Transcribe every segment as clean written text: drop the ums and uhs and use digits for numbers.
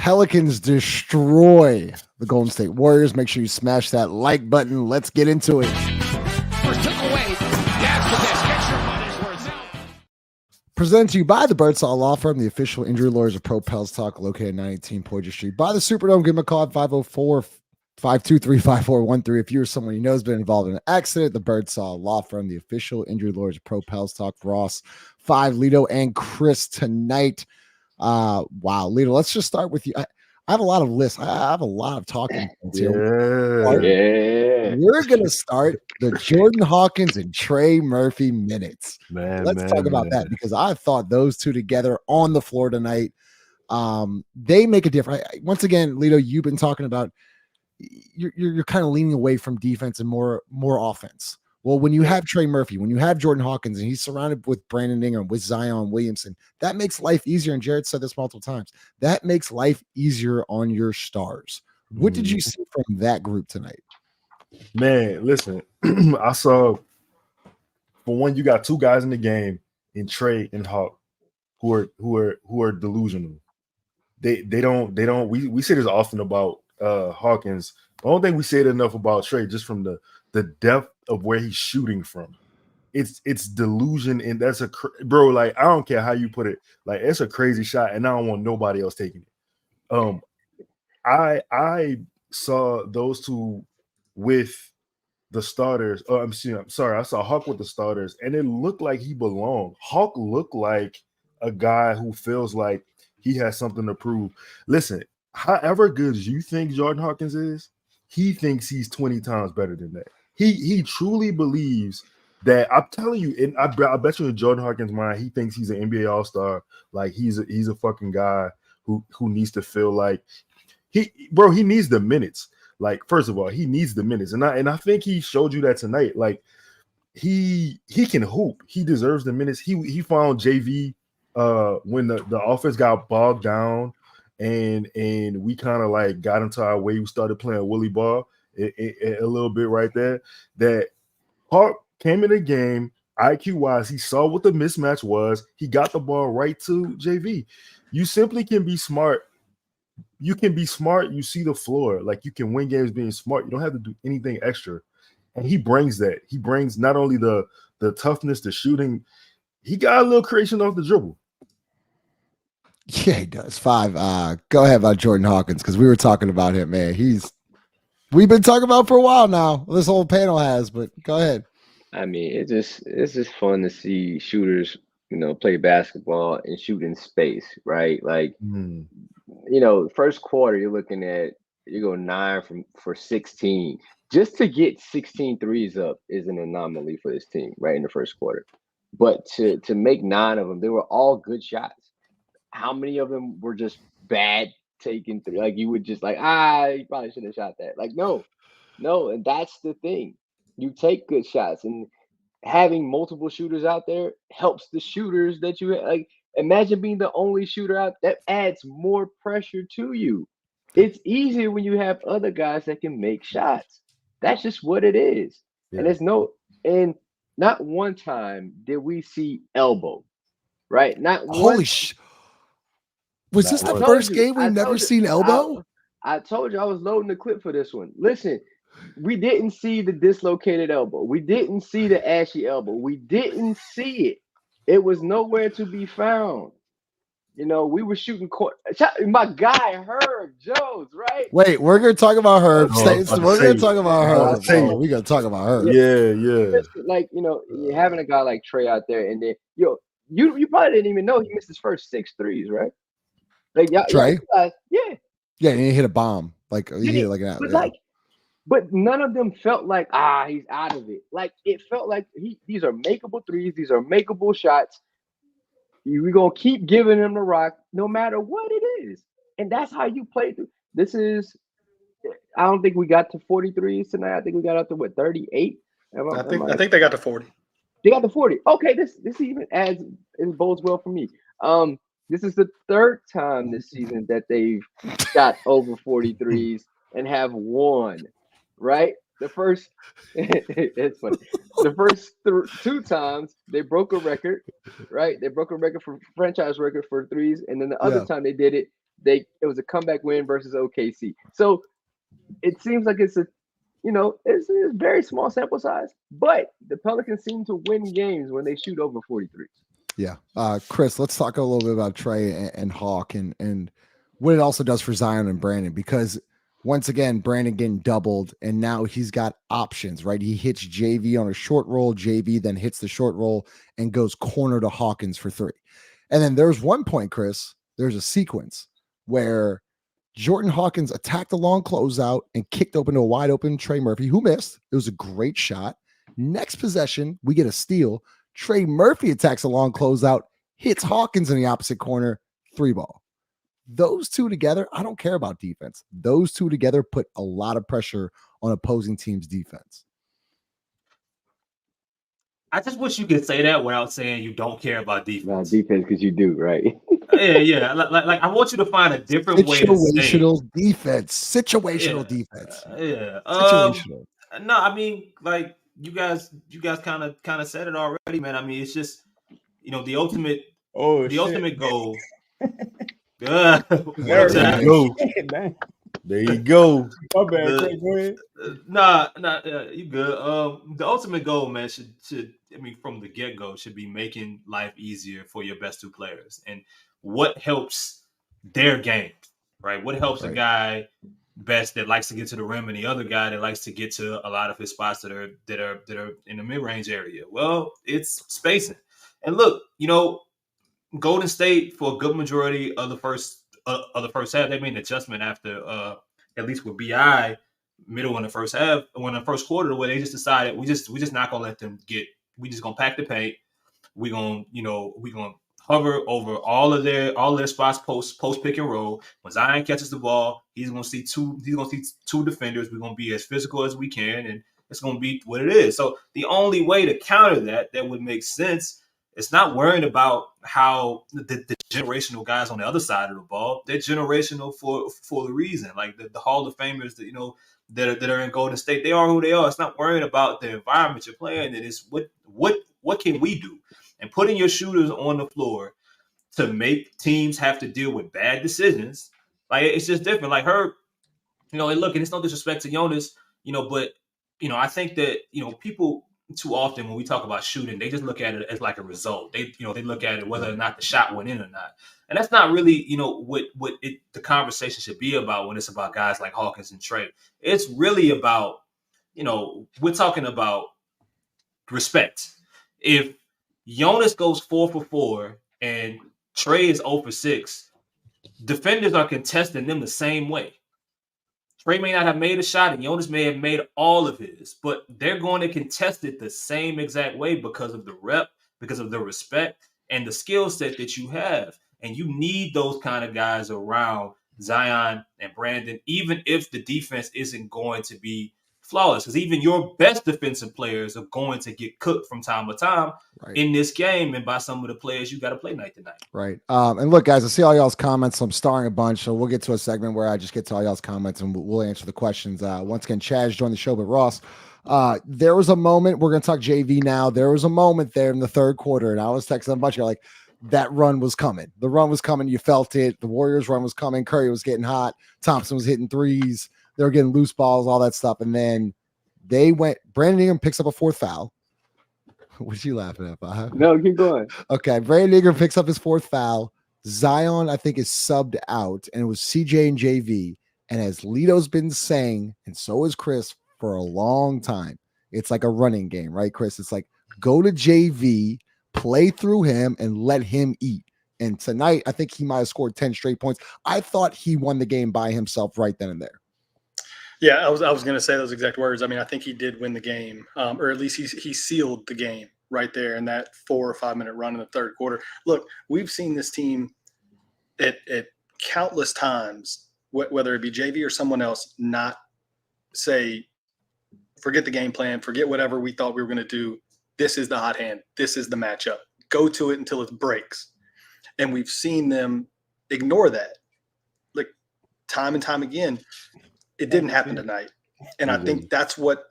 Pelicans destroy the Golden State Warriors. Make sure you smash that like button. Let's get into it. First took away. Yes, for this. Get your money's worth out. Presented to you by the Birdsall Law Firm, the official injury lawyers of Pro Pels Talk, located at 918 Poydras Street by the Superdome. Give them a call at 504-523-5413. If you or someone you know has been involved in an accident, the Birdsall Law Firm, the official injury lawyers of Pro Pels Talk. Ross, 5, Lito, and Chris tonight. Wow, Lito, let's just start with you. I have a lot of lists. I have a lot of talking points here. We're going to start the Jordan Hawkins and Trey Murphy minutes. Let's talk about that, because I thought those two together on the floor tonight, they make a difference. Once again, Lito, you've been talking about you're kind of leaning away from defense and more offense. Well, when you have Trey Murphy, when you have Jordan Hawkins, and he's surrounded with Brandon Ingram, with Zion Williamson, that makes life easier. And Jared said this multiple times. That makes life easier on your stars. What did you see from that group tonight? Man, listen, I saw, for one, you got two guys in the game in Trey and Hawk who are delusional. They don't. We say this often about Hawkins. I don't think we say it enough about Trey, just from the depth of where he's shooting from. It's delusion, and that's bro. Like, I don't care how you put it. Like, it's a crazy shot, and I don't want nobody else taking it. I saw those two with the starters. Oh, I'm sorry. I saw Hawk with the starters, and it looked like he belonged. Hawk looked like a guy who feels like he has something to prove. Listen, however good you think Jordan Hawkins is, he thinks he's 20 times better than that. He truly believes that. I'm telling you, and I bet you in Jordan Hawkins' mind, he thinks he's an NBA All-Star. Like, he's a fucking guy who needs to feel like he needs the minutes. Like, first of all, he needs the minutes, and I think he showed you that tonight. Like, he can hoop. He deserves the minutes. He found JV when the offense got bogged down, and we kind of like got into our way. We started playing Willie ball a little bit right there. That Hawk came in the game IQ wise. He saw what the mismatch was. He got the ball right to JV. You simply can be smart. You can be smart. You see the floor. Like, you can win games being smart. You don't have to do anything extra. And he brings that. He brings not only the toughness, the shooting. He got a little creation off the dribble. Yeah, he does. 5. Go ahead about Jordan Hawkins, because we were talking about him, man. We've been talking about for a while now. This whole panel has, but go ahead. I mean, it's just fun to see shooters, play basketball and shoot in space, right? Like, first quarter, you go 9 for 16. Just to get 16 threes up is an anomaly for this team, right, in the first quarter. But to make 9 of them, they were all good shots. How many of them were just bad taken through? Like, you would just like, you probably shouldn't have shot that. Like, no. And that's the thing. You take good shots, and having multiple shooters out there helps the shooters that you like. Imagine being the only shooter out. That adds more pressure to you. It's easier when you have other guys that can make shots. That's just what it is. Yeah. And not one time did we see elbow, right? Not holy shit. Was this the first game we've never seen elbow? I told you I was loading the clip for this one. Listen, we didn't see the dislocated elbow. We didn't see the ashy elbow. We didn't see it. It was nowhere to be found. We were shooting court. My guy, Herb Jones, right? Wait, we're going to talk about Herb. We're going to talk about Herb. We're going to talk about Herb. Yeah. Like, having a guy like Trey out there, and then, you probably didn't even know he missed his first 6 threes, right? Like, Trey? Yeah, and he hit a bomb. Like, he hit like an But none of them felt like, he's out of it. Like, it felt like these are makeable threes. These are makeable shots. We're going to keep giving him the rock no matter what it is. And that's how you play through. I don't think we got to 43s tonight. I think we got up to, 38? I think they got to 40. They got to 40. Okay, this even bodes well for me. This is the 3rd time this season that they've got over 43s and have won, right? The first, it's funny. The first 2 times they broke a record, right? They broke a record for franchise record for threes, and then the other time they did it, it was a comeback win versus OKC. So it seems like it's a very small sample size, but the Pelicans seem to win games when they shoot over 43. Yeah. Chris, let's talk a little bit about Trey and Hawk and what it also does for Zion and Brandon, because once again, Brandon getting doubled and now he's got options, right? He hits JV on a short roll. JV then hits the short roll and goes corner to Hawkins for 3. And then there's one point, Chris, there's a sequence where Jordan Hawkins attacked a long closeout and kicked open to a wide open Trey Murphy, who missed. It was a great shot. Next possession, we get a steal. Trey Murphy attacks a long closeout, hits Hawkins in the opposite corner, 3-ball. Those two together, I don't care about defense. Those two together put a lot of pressure on opposing teams' defense. I just wish you could say that without saying you don't care about defense. Defense, because you do, right? Yeah. Like I want you to find a different way to say situational defense. Situational defense. Situational. No, I mean, like you guys kind of said it already, man. I mean, it's just the ultimate ultimate goal. There you go. My bad. Go ahead. Nah, you good. The ultimate goal, man, should from the get-go should be making life easier for your best 2 players. And what helps their game, right? What helps a guy best that likes to get to the rim and the other guy that likes to get to a lot of his spots that are in the mid-range area? Well, it's spacing. And look, Golden State for a good majority of the first half, they made an adjustment after at least with BI middle in the first half, when the first quarter, where they just decided we just not gonna let them we just gonna pack the paint. We're gonna hover over all their spots post pick and roll. When Zion catches the ball, he's gonna see two defenders. We're gonna be as physical as we can, and it's gonna be what it is. So the only way to counter that would make sense. It's not worrying about how the generational guys on the other side of the ball. They're generational for a reason. Like the Hall of Famers that are in Golden State, they are who they are. It's not worrying about the environment you're playing in. It's what can we do? And putting your shooters on the floor to make teams have to deal with bad decisions. Like it's just different. Like and look, and it's no disrespect to Jonas, but I think that people too often when we talk about shooting, they just look at it as like a result. They look at it whether or not the shot went in or not. And that's not really, what the conversation should be about when it's about guys like Hawkins and Trey. It's really about, we're talking about respect. If Jonas goes 4 for 4 and Trey is 0 for 6, defenders are contesting them the same way. Trey may not have made a shot and Jonas may have made all of his, but they're going to contest it the same exact way because of the rep, because of the respect and the skill set that you have. And you need those kind of guys around Zion and Brandon, even if the defense isn't going to be flawless, because even your best defensive players are going to get cooked from time to time in this game and by some of the players you got to play night to night. Right. And look, guys, I see all y'all's comments. So I'm starring a bunch. So we'll get to a segment where I just get to all y'all's comments and we'll answer the questions. Once again, Chaz joined the show, but Ross, there was a moment, we're going to talk JV now. There was a moment there in the third quarter, and I was texting a bunch of like, that run was coming. The run was coming. You felt it. The Warriors run was coming. Curry was getting hot. Thompson was hitting threes. They were getting loose balls, all that stuff. And then Brandon Ingram picks up a 4th foul. What you laughing at, Bob? No, keep going. Okay. Brandon Ingram picks up his 4th foul. Zion, I think, is subbed out, and it was CJ and JV. And as Lito's been saying, and so is Chris for a long time, it's like a running game, right, Chris? It's like go to JV, play through him, and let him eat. And tonight, I think he might have scored 10 straight points. I thought he won the game by himself right then and there. Yeah, I was going to say those exact words. I mean, I think he did win the game, or at least he sealed the game right there in that 4 or 5 minute run in the third quarter. Look, we've seen this team at countless times, whether it be JV or someone else, not say, forget the game plan, forget whatever we thought we were going to do. This is the hot hand. This is the matchup. Go to it until it breaks. And we've seen them ignore that. Like time and time again, it didn't happen tonight. And I think that's what,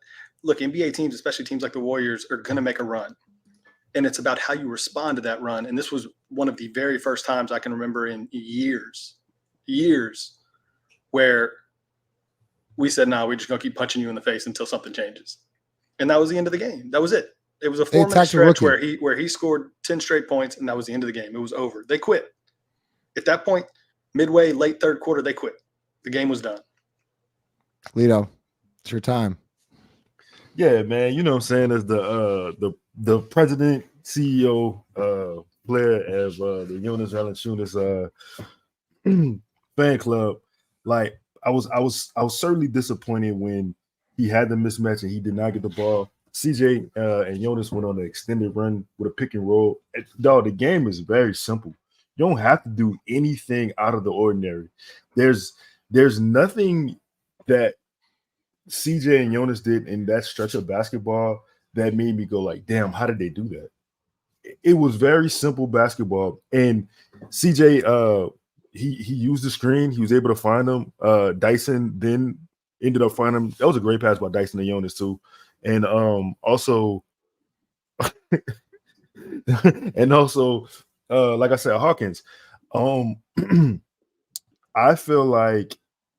look, NBA teams, especially teams like the Warriors, are going to make a run. And it's about how you respond to that run. And this was one of the very first times I can remember in years where we said, no, we're just going to keep punching you in the face until something changes. And that was the end of the game. That was it. It was a 4-minute stretch where he scored 10 straight points, and that was the end of the game. It was over. They quit. At that point, midway, late third quarter, they quit. The game was done. Lito, it's your time. Yeah, man. You know what I'm saying? As the president, CEO, player of the Jonas Valanciunas fan club, like I was certainly disappointed when he had the mismatch and he did not get the ball. CJ and Jonas went on an extended run with a pick and roll. Dog, the game is very simple. You don't have to do anything out of the ordinary. There's nothing that CJ and Jonas did in that stretch of basketball that made me go like, damn, how did they do that? It was very simple basketball. And CJ, he used the screen. He was able to find them. Dyson then ended up finding him. That was a great pass by Dyson and Jonas too. And also like I said, Hawkins. I feel like,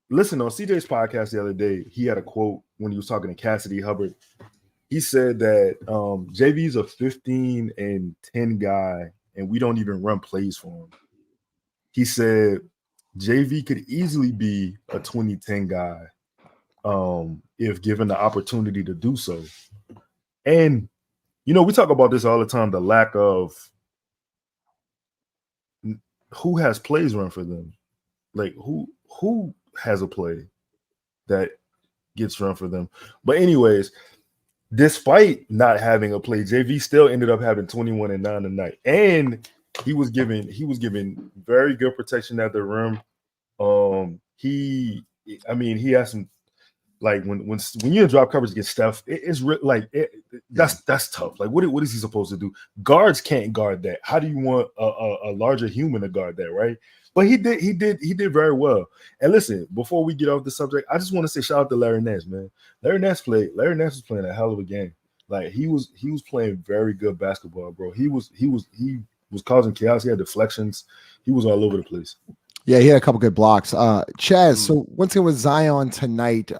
listen, on CJ's podcast the other day, he had a quote when he was talking to Cassidy Hubbard. He said that JV's a 15 and 10 guy, and we don't even run plays for him. He said JV could easily be a 20-10 guy if given the opportunity to do so. And, you know, we talk about this all the time, the lack of who has plays run for them. Like, who has a play that gets run for them? But anyways, despite not having a play, JV still ended up having 21 and 9 tonight. And he was given very good protection at the rim. He has some, like when you in drop coverage against Steph, that's tough. Like, what is he supposed to do? Guards can't guard that. How do you want a larger human to guard that, right? But he did very well. And listen, before we get off the subject, I just want to say shout out to Larry Nance, man. Larry Nance was playing a hell of a game. Like, he was playing very good basketball, bro. He was causing chaos. He had deflections. He was all over the place. Yeah, he had a couple good blocks. Chaz, so once again with Zion tonight,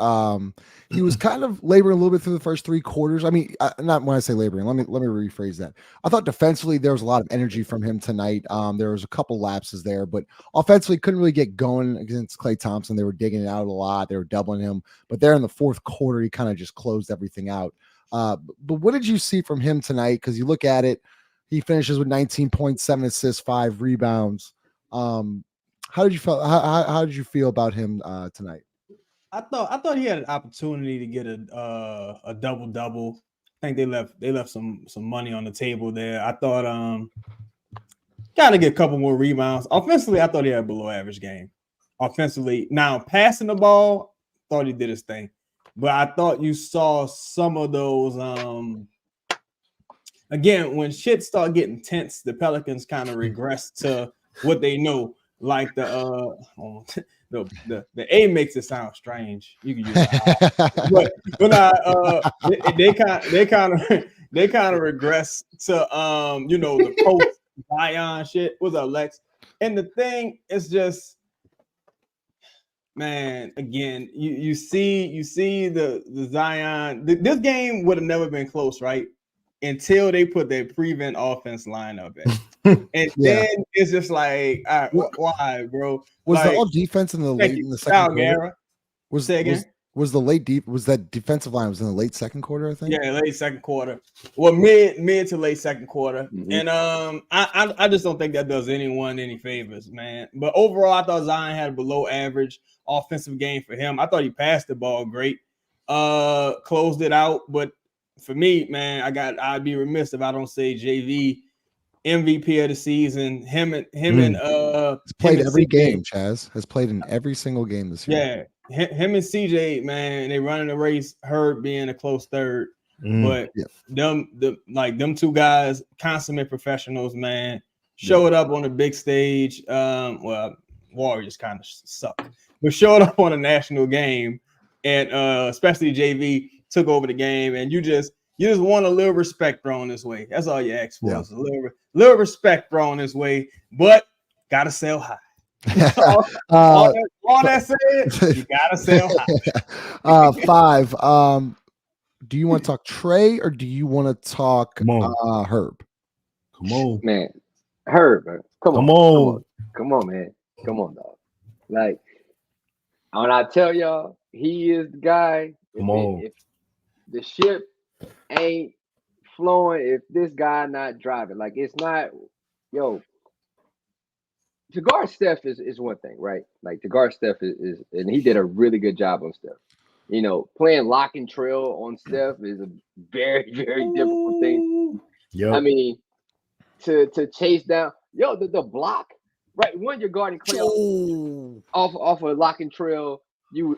he was kind of laboring a little bit through the first three quarters. I mean, not when I say laboring, let me rephrase that. I thought defensively there was a lot of energy from him tonight. There was a couple lapses there, but offensively couldn't really get going against Klay Thompson. They were digging it out a lot. They were doubling him. But there in the fourth quarter, he kind of just closed everything out. But what did you see from him tonight? Because you look at it, he finishes with 19 points, 7 assists, 5 rebounds. How did you feel about him tonight? I thought he had an opportunity to get a double-double. I think they left some money on the table there. I thought gotta get a couple more rebounds. Offensively, I thought he had a below average game. Offensively, now passing the ball, thought he did his thing. But I thought you saw some of those again, when shit start getting tense, the Pelicans kind of regress to what they know. Like the A makes it sound strange. You can use it, but they kind of regress to the post Zion shit. What's up, Lex? And the thing is just, man, again, you see the Zion. This game would have never been close, right? Until they put their prevent offense line up in. And then it's just like, all right, why, bro? Was like, the all defense in the second quarter? Was that defensive line was in the late second quarter? I think. Yeah, late second quarter. Well, mid to late second quarter. Mm-hmm. And I just don't think that does anyone any favors, man. But overall, I thought Zion had a below average offensive game for him. I thought he passed the ball great, closed it out. But for me, man, I'd be remiss if I don't say JV. MVP of the season. Him and he's played every game. Chaz has played in every single game this year. Yeah, him and CJ, man, they running the race. Herb being a close third, but them two guys, consummate professionals, man, showed up on the big stage. Well, Warriors kind of suck, but showed up on a national game, and especially JV took over the game, and you just want a little respect thrown this way. That's all you ask for. Yeah. A little respect thrown this way, but gotta sell high. all that said, you gotta sell high. 5. Do you want to talk Trey or do you want to talk Herb? Come on, man. Herb, man. Come on, man. Come on, dog. Like, when I tell y'all, he is the guy. If the ship ain't flowing, if this guy not driving, like it's not, to guard Steph is one thing, right? Like to guard Steph is and he did a really good job on Steph. Playing lock and trail on Steph is a very, very difficult thing. Yep. I mean, to chase down, the block, right? When you're guarding Clay off a lock and trail, you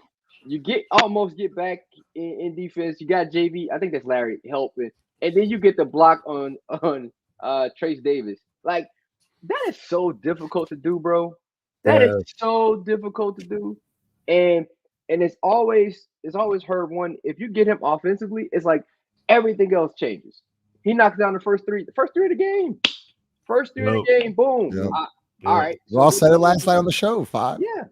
almost get back in defense. You got JV, I think that's Larry helping, and then you get the block on Trace Davis. Like, that is so difficult to do, bro. That is so difficult to do. And it's always Herb one. If you get him offensively, it's like everything else changes. He knocks down the first three of the game. First three of the game, boom. Yep. All right. Ross said it last night on the show, 5. Yeah.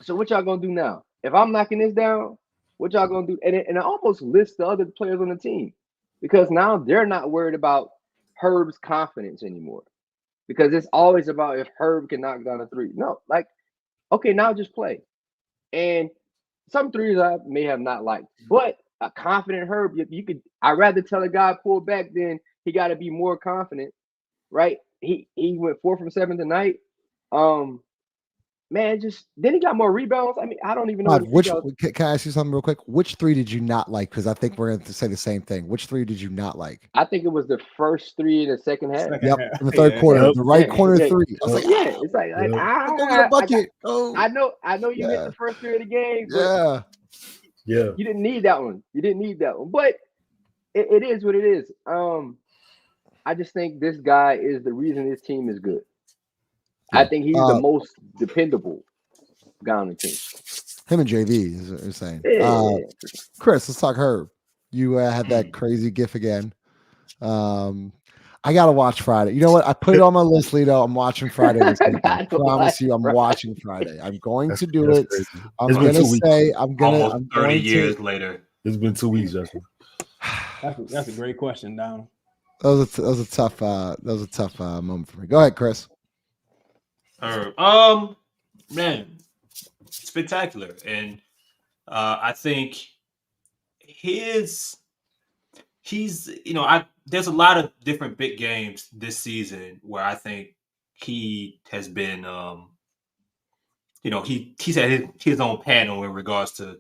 So what y'all gonna do now? If I'm knocking this down, what y'all gonna do? And I almost list the other players on the team because now they're not worried about Herb's confidence anymore. Because it's always about if Herb can knock down a three. No, like, okay, now just play. And some threes I may have not liked, but a confident Herb, I'd rather tell a guy pull back than he got to be more confident, right? He went 4 from 7 tonight. Man, then he got more rebounds. I mean, I don't even know. Can I ask you something real quick? Which 3 did you not like? Because I think we're going to say the same thing. Which 3 did you not like? I think it was the first 3 in the second half. In the third quarter, the right corner 3. I was like, it's like a bucket. I know you hit the first 3 of the game. But yeah. You didn't need that one. But it is what it is. I just think this guy is the reason this team is good. I think he's the most dependable guy on the team. Him and JV is what you're saying. Yeah. Chris, let's talk Herb. You had that crazy gif again. I gotta watch Friday. You know what? I put it on my list, Lito. I'm watching Friday this weekend. I promise you, I'm watching Friday. I'm going to do it. Crazy. I'm gonna almost 30 years later. It's been 2 weeks, Justin. That's a great question, Donald. That was a tough moment for me. Go ahead, Chris. Man, spectacular, and I think he's there's a lot of different big games this season where I think he has been he's had his own panel in regards to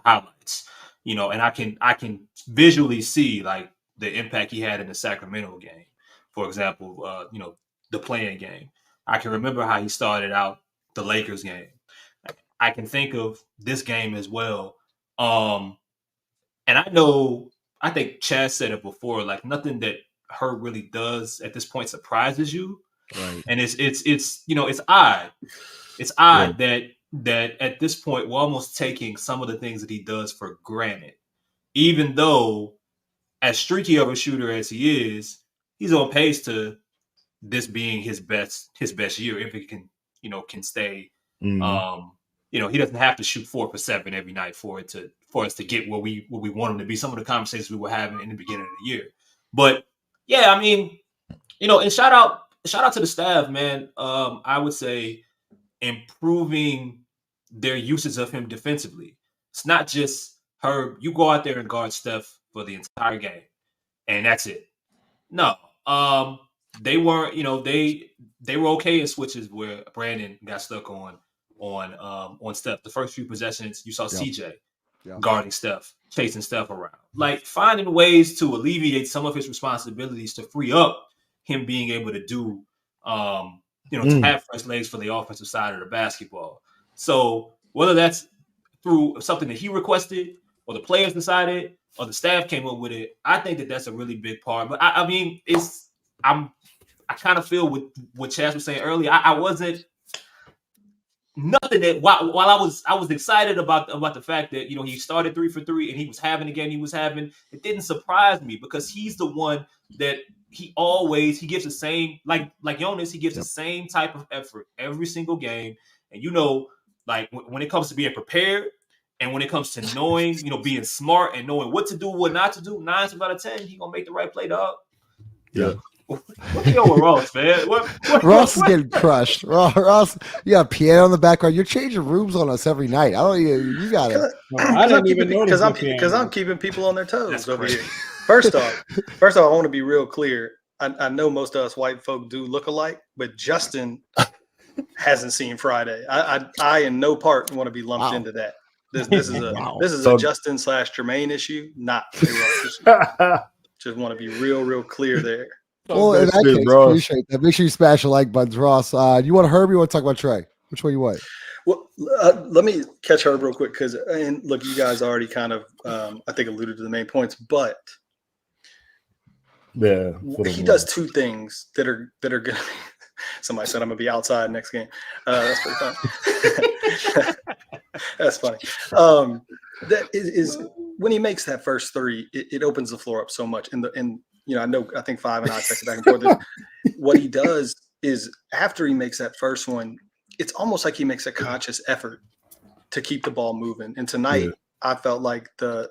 highlights, and I can visually see like the impact he had in the Sacramento game, for example, the play-in game. I can remember how he started out the Lakers game. I can think of this game as well. And I think Chaz said it before, like nothing that Herb really does at this point surprises you. Right. And it's odd. It's odd that at this point we're almost taking some of the things that he does for granted. Even though as streaky of a shooter as he is, he's on pace to this being his best year if he can stay. Mm-hmm. He doesn't have to shoot 4 for 7 every night for us to get where we want him to be. Some of the conversations we were having in the beginning of the year, but yeah, I mean, and shout out to the staff, man. I would say improving their uses of him defensively. It's not just Herb. You go out there and guard Steph for the entire game, and that's it. No, they weren't. They were okay in switches where Brandon got stuck on Steph. The first few possessions, you saw CJ guarding Steph, chasing Steph around, like finding ways to alleviate some of his responsibilities to free up him being able to do, to have fresh legs for the offensive side of the basketball. So whether that's through something that he requested or the players decided or the staff came up with it, I think that that's a really big part. But I mean, I kind of feel with what Chaz was saying earlier. I wasn't nothing that while I was excited about the fact that he started 3 for 3 and he was having the game he was having. It didn't surprise me because he's the one that he gives the same like Jonas, he gives the same type of effort every single game. And like when it comes to being prepared and when it comes to knowing, being smart and knowing what to do, what not to do, 9 times out of 10, he gonna make the right play, dog. Yeah. What's going with Ross, man? Ross is getting crushed. Ross, you got a piano in the background. You're changing rooms on us every night. I don't. You got it. I didn't even notice because I'm keeping people on their toes over here. First off, I want to be real clear. I know most of us white folk do look alike, but Justin hasn't seen Friday. I in no part want to be lumped into that. This is a Justin / Jermaine issue, not a Ross issue. Just want to be real clear there. Well, in that case, appreciate that. Make sure you smash the like buttons, Ross. You want Herb? You want to talk about Trey? Which one you want? Well, let me catch Herb real quick and look, you guys already kind of, I think, alluded to the main points, but he does two things that are going to. Somebody said I'm gonna be outside next game. That's pretty funny. That's funny. That is when he makes that first three, it opens the floor up so much. I think Five and I texted back and forth. What he does is after he makes that first one, it's almost like he makes a conscious effort to keep the ball moving. And tonight, I felt like the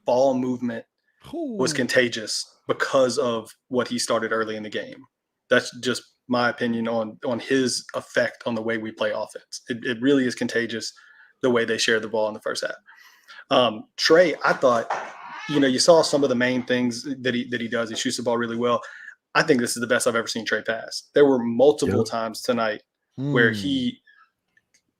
ball movement was contagious because of what he started early in the game. That's just my opinion on his effect on the way we play offense. It really is contagious the way they share the ball in the first half. Trey, I thought, you saw some of the main things that he does. He shoots the ball really well. I think this is the best I've ever seen Trey pass. There were multiple times tonight where he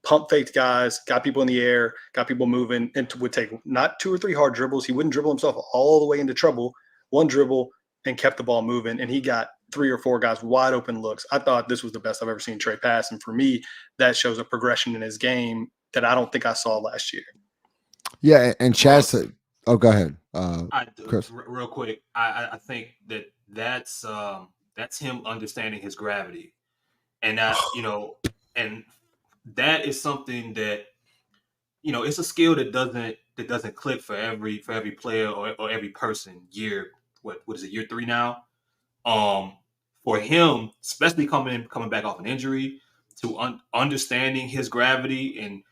pump faked guys, got people in the air, got people moving, and would take not 2 or 3 hard dribbles. He wouldn't dribble himself all the way into trouble. One dribble and kept the ball moving, and he got 3 or 4 guys wide open looks. I thought this was the best I've ever seen Trey pass, and for me, that shows a progression in his game that I don't think I saw last year. Yeah, and Chad said, "Oh, go ahead, Chris." Real quick, I think that's him understanding his gravity, and that and that is something that it's a skill that doesn't click for every player or every person. What is it? Year 3 now. For him, especially coming back off an injury, to understanding his gravity and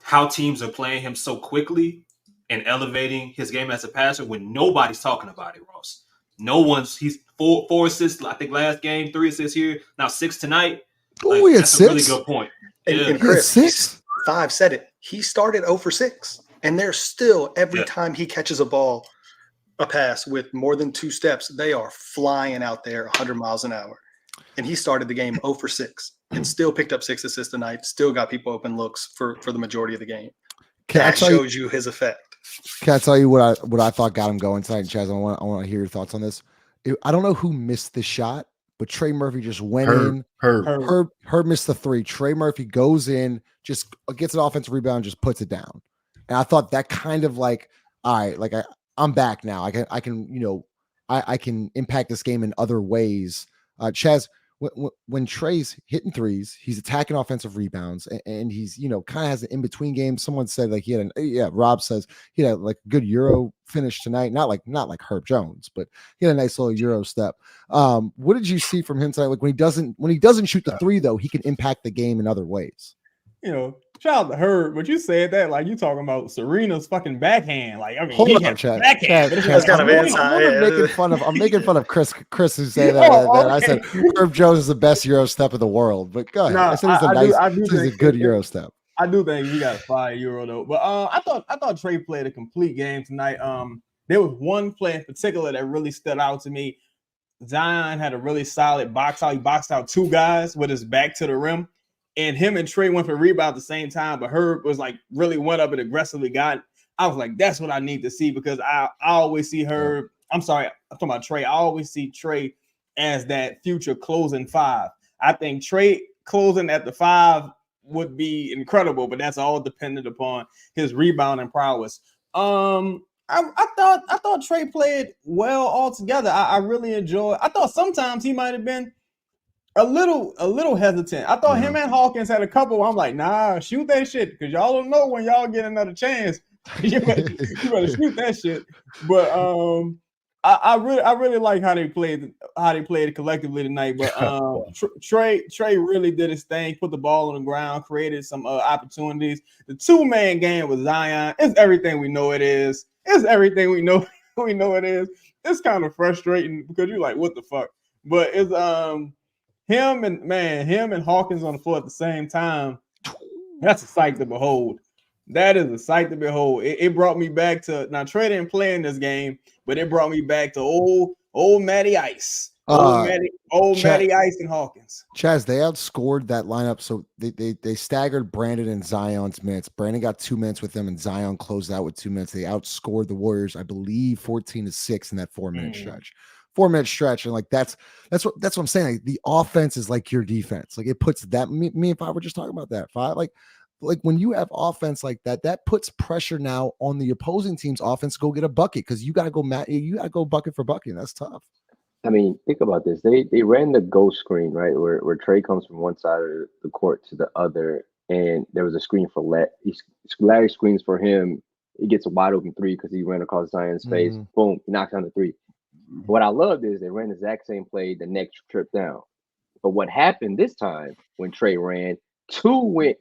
how teams are playing him so quickly and elevating his game as a passer when nobody's talking about it, Ross. He's 4 assists, I think last game, 3 assists here, now 6 tonight. Oh, he had 6. A really good point. And Chris, 6? 5 said it. He started 0 for 6, and they're still every time he catches a pass with more than 2 steps, they are flying out there 100 miles an hour. And he started the game 0 for 6 and still picked up 6 assists tonight, still got people open looks for the majority of the game. That shows you his effect. Can I tell you what I thought got him going tonight? Chaz, I want to hear your thoughts on this. I don't know who missed the shot, but Trey Murphy just went in. Herb missed the 3. Trey Murphy goes in, just gets an offensive rebound, just puts it down. And I thought that kind of like, all right, like I'm back now. I can impact this game in other ways. Chaz, when Trey's hitting threes, he's attacking offensive rebounds, and he's kind of has an in between game. Someone said like Rob says he had like a good Euro finish tonight. Not like Herb Jones, but he had a nice little Euro step. What did you see from him tonight? Like when he doesn't shoot the 3 though, he can impact the game in other ways. Shout out to Herb, but you said that like you talking about Serena's fucking backhand. Like, I mean, hold he on, had Chad. backhand. That's kind of inside. I'm making fun of Chris who said that. I said Herb Jones is the best Euro step in the world. But go ahead. I said he's a good Euro step. I do think he got a fire Euro though. But I thought Trey played a complete game tonight. There was one play in particular that really stood out to me. Zion had a really solid box out. He boxed out 2 guys with his back to the rim. And him and Trey went for rebound at the same time, but Herb was like really went up and aggressively got it. I was like, that's what I need to see because I always see Herb. I'm sorry, I'm talking about Trey. I always see Trey as that future closing 5. I think Trey closing at the 5 would be incredible, but that's all dependent upon his rebounding prowess. I thought Trey played well altogether. I really enjoyed. I thought sometimes he might have been a little hesitant. I thought him and Hawkins had a couple. I'm like, nah, shoot that shit because y'all don't know when y'all get another chance. you better shoot that shit. But I really like how they played collectively tonight. But Trey really did his thing, put the ball on the ground, created some opportunities. The 2-man game with Zion is everything we know it is. It's everything we know it is. It's kind of frustrating because you're like, what the fuck? But it's him and Hawkins on the floor at the same time. That's a sight to behold. That is a sight to behold. It brought me back to now. Trey didn't play in this game, but it brought me back to old Matty Ice, Matty Ice and Hawkins. Chaz, they outscored that lineup, so they staggered Brandon and Zion's minutes. Brandon got 2 minutes with them, and Zion closed out with 2 minutes. They outscored the Warriors, I believe, 14-6 in that 4-minute stretch. 4-minute stretch, and like that's what I'm saying. Like, the offense is like your defense. Like, it puts that me if I were just talking about that like when you have offense like that, that puts pressure now on the opposing team's offense to go get a bucket because you got to go bucket for bucket. And that's tough. I mean, think about this. They ran the ghost screen, right, where Trey comes from one side of the court to the other, and there was a screen for Larry screens for him. He gets a wide open 3 because he ran across Zion's face. Boom, he knocks down the 3. What I loved is they ran the exact same play the next trip down. But what happened this time when Trey ran, 2 went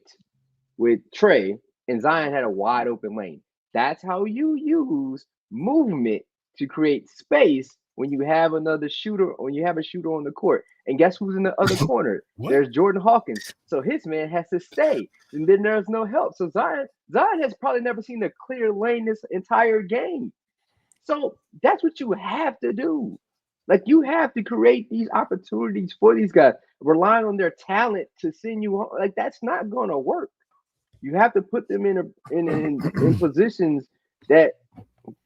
with Trey, and Zion had a wide open lane. That's how you use movement to create space when you have another shooter, when you have a shooter on the court. And guess who's in the other corner? There's Jordan Hawkins. So his man has to stay. And then there's no help. So Zion has probably never seen a clear lane this entire game. So that's what you have to do. Like, you have to create these opportunities for these guys, relying on their talent to send you home. Like, that's not going to work. You have to put them in positions that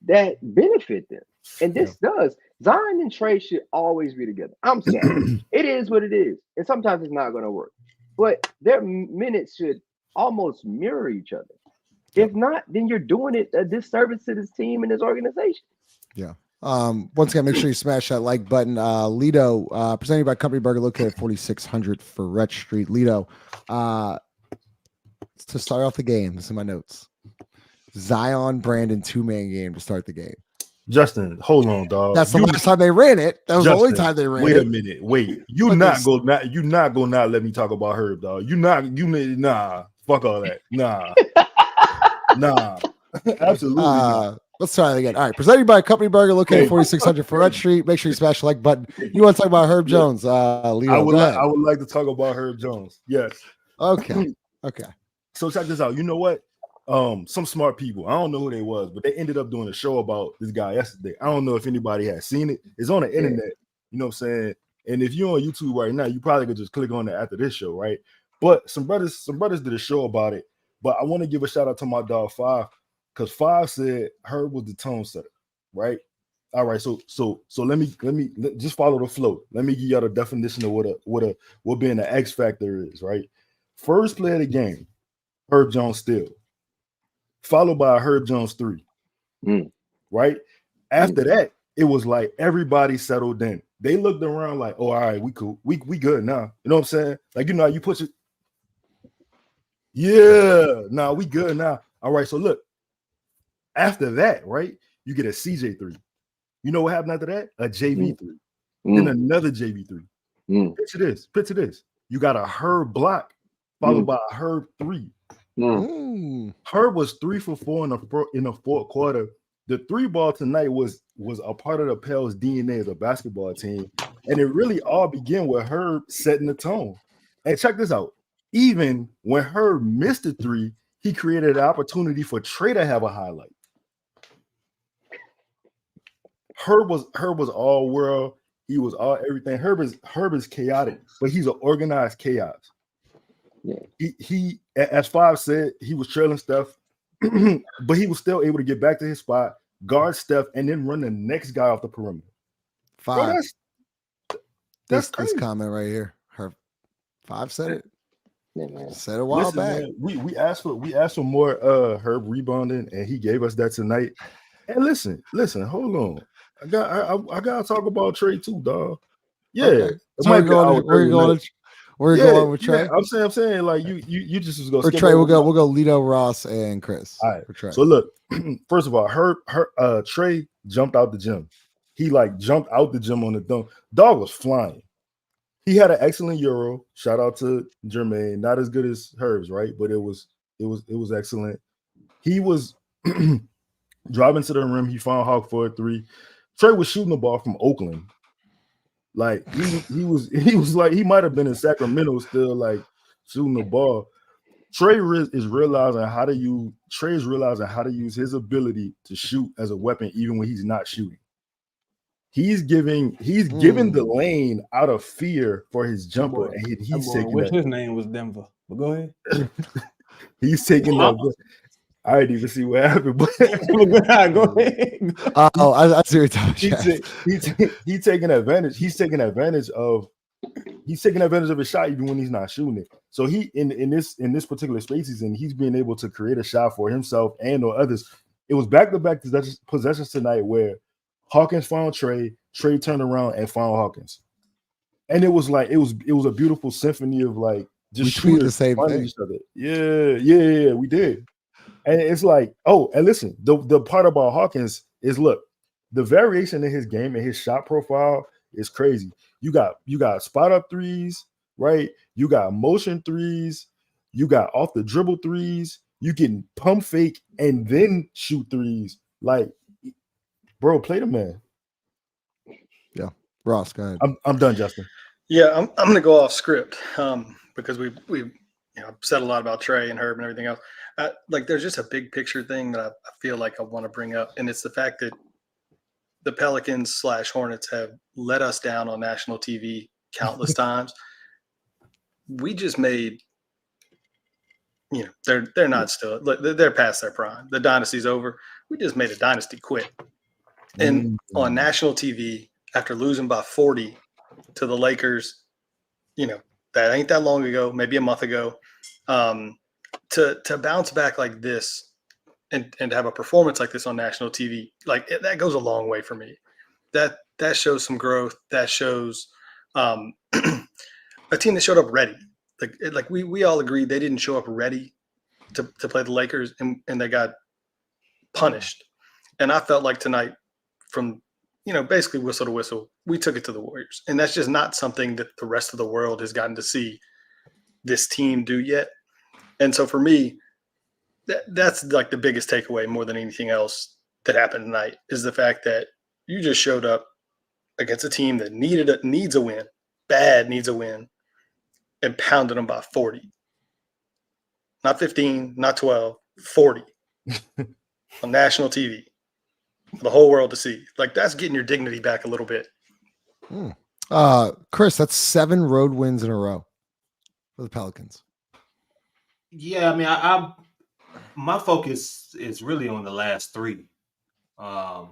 benefit them. And this does. Zion and Trey should always be together. I'm sorry. It is what it is. And sometimes it's not going to work. But their minutes should almost mirror each other. If not, then you're doing it a disservice to this team and this organization. Yeah. Once again, make sure you smash that like button. Lido, presented by Company Burger, located at 4600 Ferret Street. Lido, to start off the game, this is my notes. Zion Brandon 2-man game to start the game. Justin, hold on, dog. That's the last time they ran it. That was the only time they ran it. Wait a minute. Wait. You not gonna let me talk about Herb, dog. Nah. Fuck all that. Nah. Nah. Absolutely. Let's try it again. All right. Presented by Company Burger, located at 4600 Ferret Street. Make sure you smash the like button. You want to talk about Herb Jones? Leo, I would like to talk about Herb Jones. Yes. Okay. So check this out. You know what? Some smart people, I don't know who they was, but they ended up doing a show about this guy yesterday. I don't know if anybody has seen it. It's on the internet, you know what I'm saying? And if you're on YouTube right now, you probably could just click on it after this show, right? But some brothers did a show about it. But I want to give a shout out to my dog Follw, because Follw said Herb was the tone setter, right? All right, so let me just follow the flow. Let me give y'all the definition of what being an X factor is, right? First play of the game, Herb Jones steal, followed by a Herb Jones 3. Right? After that, it was like everybody settled in. They looked around like, oh, all right, we cool. We good now. You know what I'm saying? Like, you know, you put it. Yeah, nah, we good now. All right, so look. After that, right, you get a CJ 3. You know what happened after that? A JV 3. Then another JV 3. Picture this. You got a Herb block followed by a Herb 3. Herb was 3 for 4 in the fourth quarter. The 3 ball tonight was a part of the Pels DNA as a basketball team, and it really all began with Herb setting the tone. And check this out: even when Herb missed the 3, he created an opportunity for Trey to have a highlight. Herb was all world. He was all everything. Herb is chaotic, but he's an organized chaos. Yeah. He as Follw said, he was trailing Steph, but he was still able to get back to his spot, guard Steph, and then run the next guy off the perimeter. Follw. That's this comment right here. Follw said it. Yeah, said a while back. Man, we asked for more Herb rebounding, and he gave us that tonight. And listen, hold on. I gotta talk about Trey too, dog. Yeah, okay. So we're going with Trey. Yeah, I'm saying like you just was going for Trey. We'll go Lido, Ross, and Chris. All right. For Trey. So look, first of all, Trey jumped out the gym. He like jumped out the gym on the dunk. Dog was flying. He had an excellent Euro. Shout out to Jermaine. Not as good as Herb's, right? But it was excellent. He was driving to the rim. He found Hawk for a 3. Trey was shooting the ball from Oakland. Like he was like he might have been in Sacramento still like shooting the ball. Trey is realizing how to use his ability to shoot as a weapon even when he's not shooting. He's giving the lane out of fear for his jumper, and he's taking that. His name was Denver, but go ahead. He's taking that. I didn't even see what happened, but go ahead. I see what you're talking about. He's taking advantage. He's taking advantage of his shot even when he's not shooting it. So he in this particular space he's being able to create a shot for himself and or others. It was back-to-back possessions tonight where Hawkins found Trey turned around and found Hawkins. And it was like it was a beautiful symphony of like just we tweeted the same thing. Each other. Yeah, we did. And it's like, oh, and listen, the part about Hawkins is look, the variation in his game and his shot profile is crazy. You got spot up threes, right? You got motion threes, you got off the dribble threes, you can pump fake and then shoot threes. Like, bro, play the man. Yeah. Ross, go ahead. I'm done, Justin. Yeah, I'm gonna go off script because we said a lot about Trey and Herb and everything else. Like there's just a big picture thing that I feel like I want to bring up, and it's the fact that the Pelicans / Hornets have let us down on national TV countless times. We just made, they're not still, they're past their prime. The dynasty's over. We just made a dynasty quit. And on national TV, after losing by 40 to the Lakers, that ain't that long ago, maybe a month ago, to bounce back like this and to have a performance like this on national TV, that goes a long way for me. That shows some growth. That shows a team that showed up ready. Like we all agreed they didn't show up ready to play the Lakers, and they got punished. And I felt like tonight, from basically whistle to whistle, we took it to the Warriors, and that's just not something that the rest of the world has gotten to see this team do yet. And so for me, that's like the biggest takeaway more than anything else that happened tonight is the fact that you just showed up against a team that needs a win, needs a win, and pounded them by 40. Not 15, not 12, 40 on national TV for the whole world to see. Like that's getting your dignity back a little bit. Chris, that's 7 road wins in a row for the Pelicans. Yeah, I mean, my focus is really on the last 3. The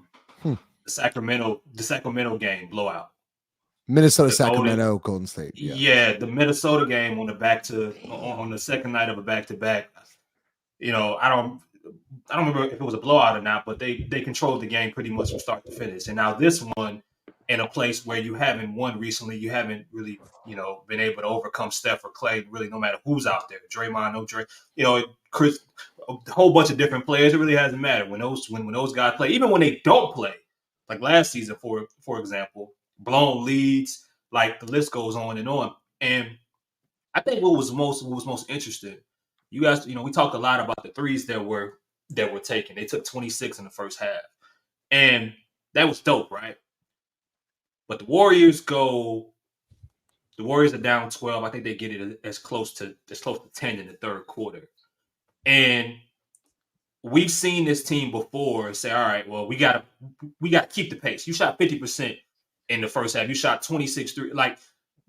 Sacramento game blowout. Minnesota, Sacramento, Golden State. Yeah, the Minnesota game on the second night of a back-to-back. I don't remember if it was a blowout or not, but they controlled the game pretty much from start to finish. And now this one, in a place where you haven't won recently, you haven't really, been able to overcome Steph or Clay, really, no matter who's out there. Draymond, no Dray, Chris, a whole bunch of different players. It really hasn't mattered when those guys play, even when they don't play. Like last season, for example, blown leads, like the list goes on and on. And I think what was most interesting, you guys, we talked a lot about the threes that were taken. They took 26 in the first half, and that was dope, right? But the Warriors are down 12. I think they get it as close to 10 in the third quarter. And we've seen this team before and say, all right, well, we got to keep the pace. You shot 50% in the first half. You shot 26 3. Like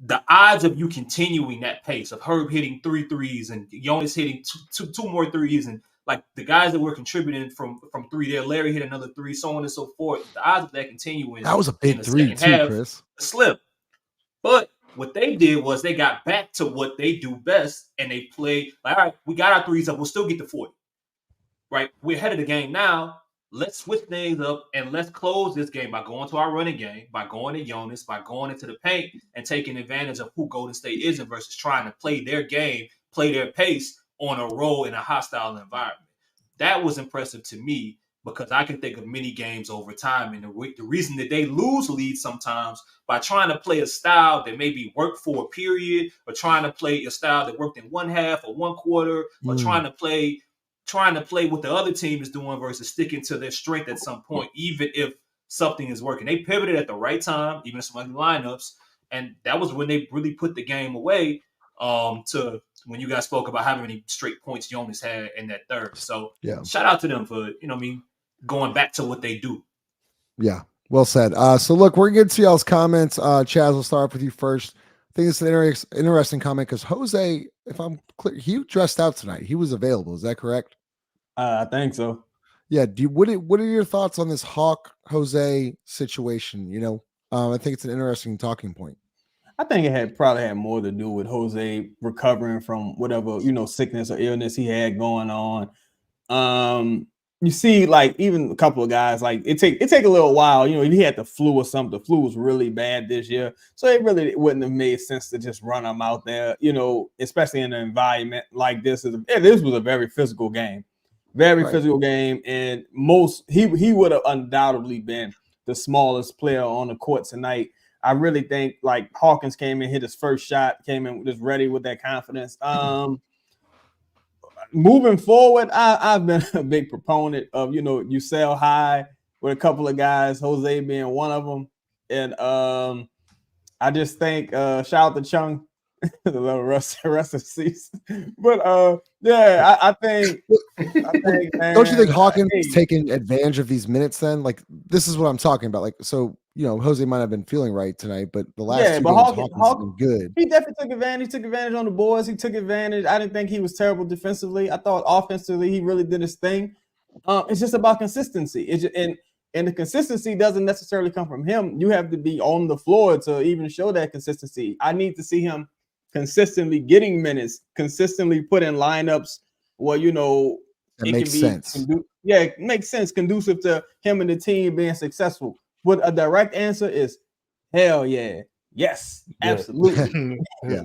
the odds of you continuing that pace of Herb hitting 3 threes and Jonas hitting two more threes, and like the guys that were contributing from 3 there, Larry hit another 3, so on and so forth. The odds of that continuing. That was a big 3 too, Chris. Slim. But what they did was they got back to what they do best, and they played like, all right, we got our threes up. We'll still get to 40. Right? We're ahead of the game now. Let's switch things up, and let's close this game by going to our running game, by going to Jonas, by going into the paint and taking advantage of who Golden State is versus trying to play their game, play their pace on a roll in a hostile environment. That was impressive to me because I can think of many games over time, and the reason that they lose leads sometimes by trying to play a style that maybe worked for a period, or trying to play a style that worked in one half or one quarter, or trying to play what the other team is doing versus sticking to their strength at some point, even if something is working. They pivoted at the right time, even in some other lineups, and that was when they really put the game away. To when you guys spoke about how many straight points Jonas had in that third. So shout out to them for, going back to what they do. Yeah, well said. So look, we're going to see y'all's comments. Chaz, we'll start off with you first. I think it's an interesting comment because Jose, if I'm clear, he dressed out tonight. He was available. Is that correct? I think so. Yeah. What are your thoughts on this Hawk Jose situation? I think it's an interesting talking point. I think it probably had more to do with Jose recovering from whatever, sickness or illness he had going on. You see, like, even a couple of guys, like, it take a little while. If he had the flu or something, the flu was really bad this year. So it really wouldn't have made sense to just run him out there, especially in an environment like this. This was a very physical game. Physical game. And he would have undoubtedly been the smallest player on the court tonight. I really think, like, Hawkins came in, hit his first shot, came in just ready with that confidence. Moving forward, I've been a big proponent of, you sell high with a couple of guys, Jose being one of them. And I just think, shout out to Chung, the little rest of the season. But I think, man, don't you think Hawkins is taking advantage of these minutes then? Like, this is what I'm talking about. Like, so, Jose might have been feeling right tonight, but the last 2 games, Hawkins has been good. He definitely took advantage. He took advantage on the boards. He took advantage. I didn't think he was terrible defensively. I thought offensively he really did his thing. It's just about consistency. And the consistency doesn't necessarily come from him. You have to be on the floor to even show that consistency. I need to see him consistently getting minutes, consistently put in lineups where, that makes sense. It makes sense, conducive to him and the team being successful. But a direct answer is hell yeah. Yes, absolutely. Yeah.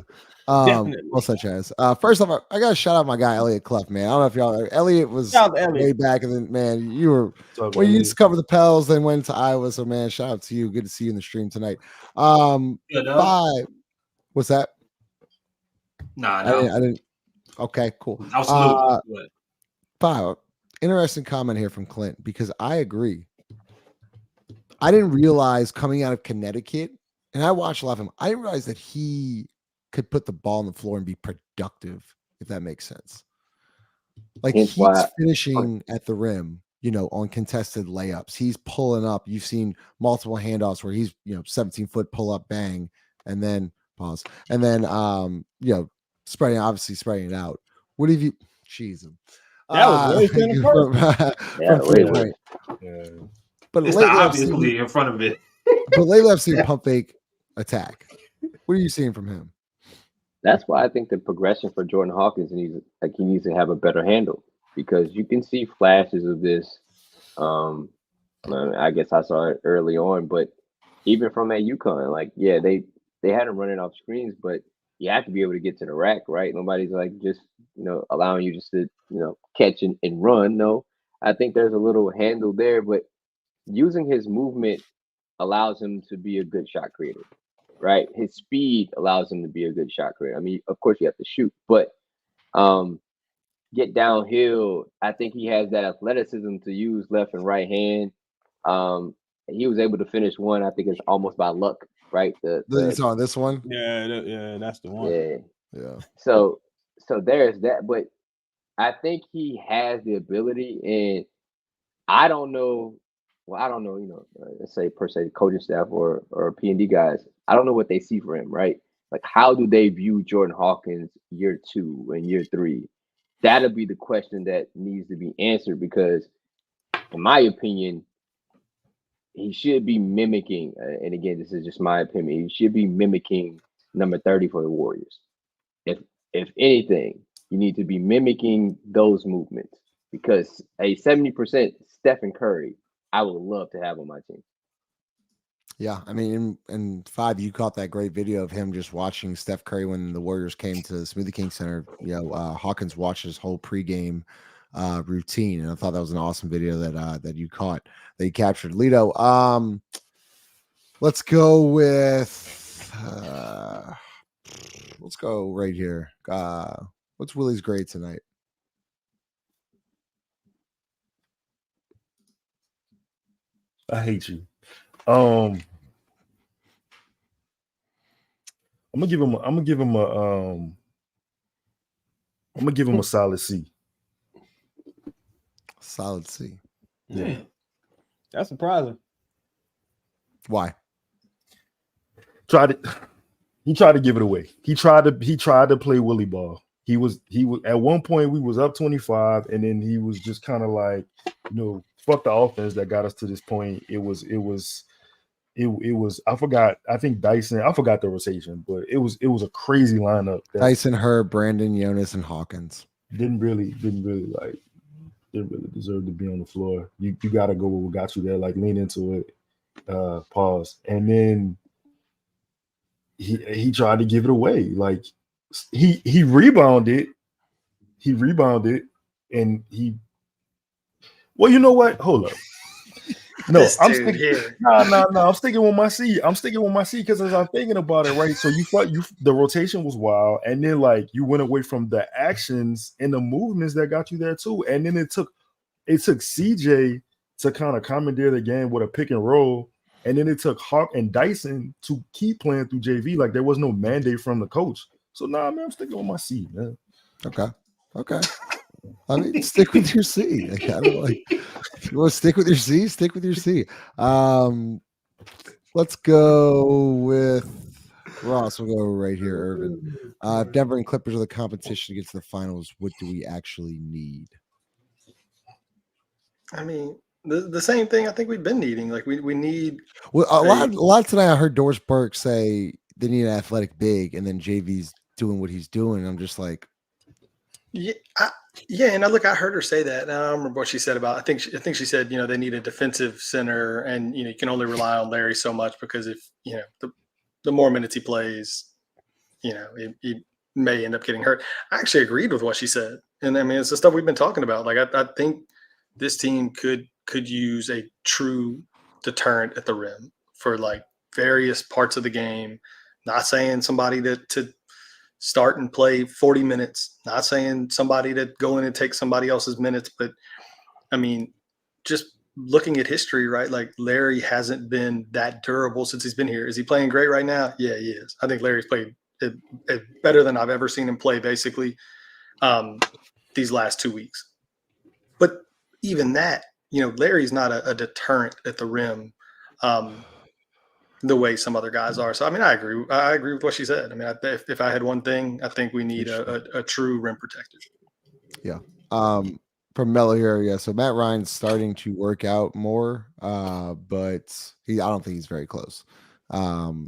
Well said, Chaz. First off, I gotta shout out my guy Elliot Clough, man. I don't know if y'all Elliot was way back, and then, man, you were when you used to cover the Pels, then went to Iowa. So, man, shout out to you. Good to see you in the stream tonight. 5. What's that? Nah, I didn't. Okay, cool. 5. Interesting comment here from Clint, because I agree. I didn't realize coming out of Connecticut, and I watched a lot of him, I didn't realize that he could put the ball on the floor and be productive, if that makes sense. Like, he's finishing at the rim, on contested layups. He's pulling up. You've seen multiple handoffs where he's, 17-foot pull up, bang, and then pause. And then, spreading it out. What have you, jeez. That was really But it's lately obviously in front of it. But lately I've seen pump fake attack. What are you seeing from him? That's why I think the progression for Jordan Hawkins he needs to have a better handle, because you can see flashes of this. I guess I saw it early on, but even from at UConn, they had him running off screens, but you have to be able to get to the rack, right? Nobody's just allowing you just to catch and run. No, I think there's a little handle there, but using his movement allows him to be a good shot creator, right? His speed allows him to be a good shot creator. I mean, of course you have to shoot, but get downhill. I think he has that athleticism to use left and right hand. He was able to finish one. I think it's almost by luck, right? You saw this one? Yeah, that's the one. Yeah. So there's that, but I think he has the ability, and I don't know. Well, I don't know, let's say per se coaching staff or P&D guys, I don't know what they see for him, right? Like, how do they view Jordan Hawkins year 2 and year 3? That'll be the question that needs to be answered, because in my opinion, he should be mimicking, and again, this is just my opinion, he should be mimicking number 30 for the Warriors. If anything, you need to be mimicking those movements, because a 70% Stephen Curry, I would love to have on my team. Yeah, I mean, in 5, you caught that great video of him just watching Steph Curry when the Warriors came to the Smoothie King Center. Hawkins watched his whole pregame routine. And I thought that was an awesome video that you captured. Lito, let's go with let's go right here. What's Willie's grade tonight? I hate you. I'm gonna give him a solid C. Solid C. Yeah. That's surprising. He Why? tried to give it away. He tried to play Willie ball. He was at one point we was up 25, and then he was just kind of like, fuck the offense that got us to this point. It was I forgot. I think Dyson. I forgot the rotation, but it was a crazy lineup. Dyson, Herb, Brandon, Jonas, and Hawkins didn't really deserve to be on the floor. You got to go with what got you there. Like, lean into it. Pause. And then he tried to give it away. Like, he rebounded. And well, you know what? Hold up. No, I'm sticking with my C. I'm sticking with my C because as I'm thinking about it, right? So the rotation was wild, and then like you went away from the actions and the movements that got you there too. And then it took CJ to kind of commandeer the game with a pick and roll, and then it took Hawk and Dyson to keep playing through JV. Like, there was no mandate from the coach. So man, I'm sticking with my C, man. Okay. I mean, stick with your C. Like, I don't like. If you want to stick with your C, stick with your C. Let's go with Ross. We'll go right here, Irvin. If Denver and Clippers are the competition to get to the finals, what do we actually need? I mean, the same thing I think we've been needing. Like, we need. Well, a lot tonight. I heard Doris Burke say they need an athletic big, and then JV's doing what he's doing. And I'm just like, yeah, and I heard her say that. And I don't remember what she said about. I think she said, they need a defensive center, and you can only rely on Larry so much because if the more minutes he plays, he may end up getting hurt. I actually agreed with what she said, and I mean it's the stuff we've been talking about. Like I think this team could use a true deterrent at the rim for like various parts of the game. Not saying somebody to start and play 40 minutes, not saying somebody to go in and take somebody else's minutes, but I mean, just looking at history, right? Like, Larry hasn't been that durable since he's been here. Is he playing great right now? Yeah, he is. I think Larry's played better than I've ever seen him play, basically, these last 2 weeks. But even that, Larry's not a deterrent at the rim the way some other guys are. So, I mean, I agree with what she said. I mean, if I had one thing, I think we need a true rim protector. Yeah. From Mello here, yeah. So Matt Ryan's starting to work out more, but I don't think he's very close.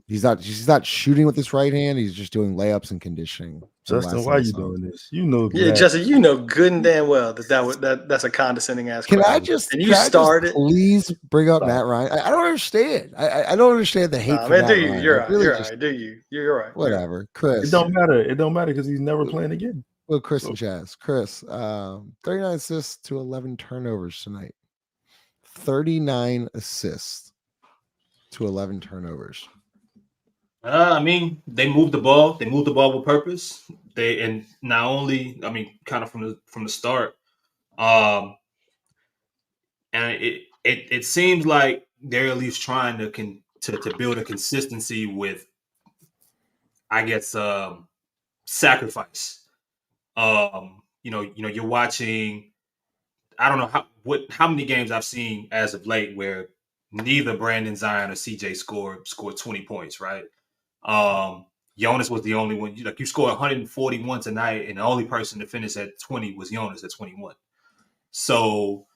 He's not shooting with his right hand. He's just doing layups and conditioning. Justin, why are you doing this? Yeah, Justin, good and damn well that's a condescending ass question. And you started. Please bring up Matt Ryan. I don't understand. I don't understand the hate. Man, do you? You're right. You're right. Do you? You're right. Whatever, Chris. It don't matter because he's never playing again. Well, Chris and Chaz. Chris, 39 assists to 11 turnovers tonight. 39 assists to 11 turnovers. I mean, they moved the ball. They moved the ball with purpose. And not only, I mean, kind of from the start. And it seems like they're at least trying to build a consistency with, I guess, sacrifice. You're watching. I don't know how many games I've seen as of late where neither Brandon Zion or CJ scored 20 points, right? Jonas was the only one. You scored 141 tonight, and the only person to finish at 20 was Jonas at 21. So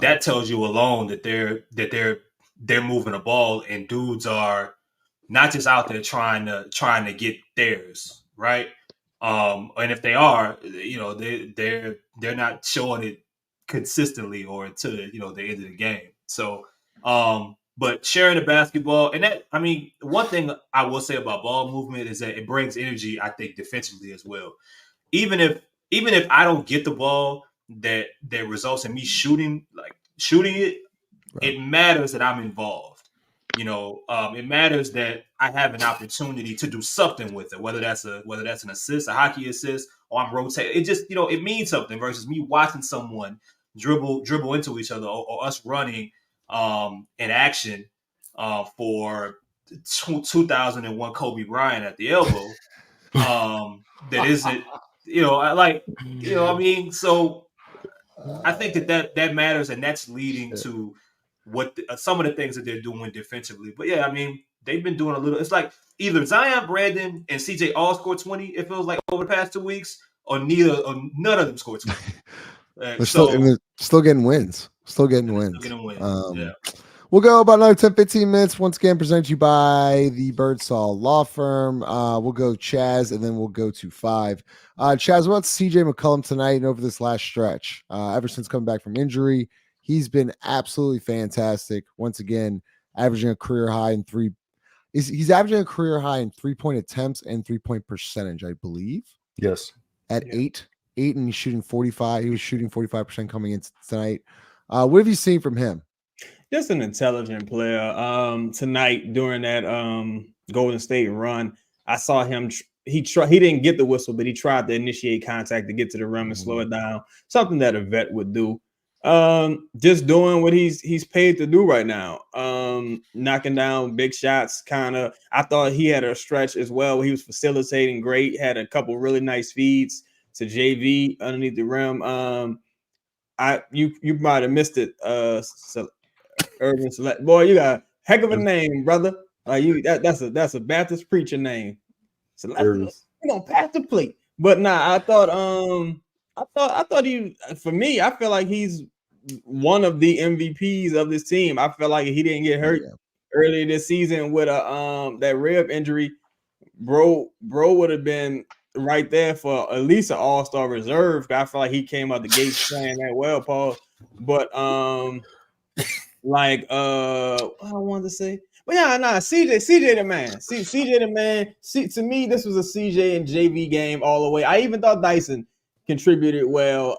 that tells you alone that they're moving the ball, and dudes are not just out there trying to get theirs, right? And if they are, they're not showing it consistently or until the end of the game. So, but sharing the basketball, and that, I mean, one thing I will say about ball movement is that it brings energy, I think, defensively as well. Even if I don't get the ball, that results in me shooting it, it matters that I'm involved. It matters that I have an opportunity to do something with it, whether that's an assist, a hockey assist, or I'm rotating. It just, it means something versus me watching someone dribble into each other or us running in action for 2001 Kobe Bryant at the elbow. That isn't, I mean, so I think that matters, and that's leading to what some of the things that they're doing defensively. But yeah, I mean, they've been doing a little. It's like either Zion, Brandon, and CJ all scored 20. It feels like over the past 2 weeks, or none of them scored 20. They're still getting wins. Still getting wins. Yeah. We'll go about another 10, 15 minutes. Once again, presented to you by the Birdsall Law Firm. We'll go Chaz, and then we'll go to 5. Chaz, what about CJ McCollum tonight and over this last stretch? Ever since coming back from injury, he's been absolutely fantastic. Once again, averaging a career high in he's averaging a career high in 3-point attempts and 3-point percentage, I believe. Yes. At 8, and he's shooting 45. He was shooting 45% coming in tonight. What have you seen from him? Just an intelligent player. Tonight during that Golden State run, I saw him. He didn't get the whistle, but he tried to initiate contact to get to the rim and slow it down. Something that a vet would do. Just doing what he's paid to do right now. Knocking down big shots. I thought he had a stretch as well where he was facilitating great. Had a couple really nice feeds to JV underneath the rim. You might have missed it. Urban Select, boy, you got a heck of a name, brother. That's a Baptist preacher name. So we're gonna pass the plate. But I thought he, for me, I feel like he's one of the MVPs of this team. I feel like he didn't get hurt earlier this season with that rib injury. Bro would have been right there for at least an all-star reserve. I feel like he came out the gates playing that well, Paul. But what I wanted to say, but CJ the man. CJ the man. To me, this was a CJ and JV game all the way. I even thought Dyson contributed well.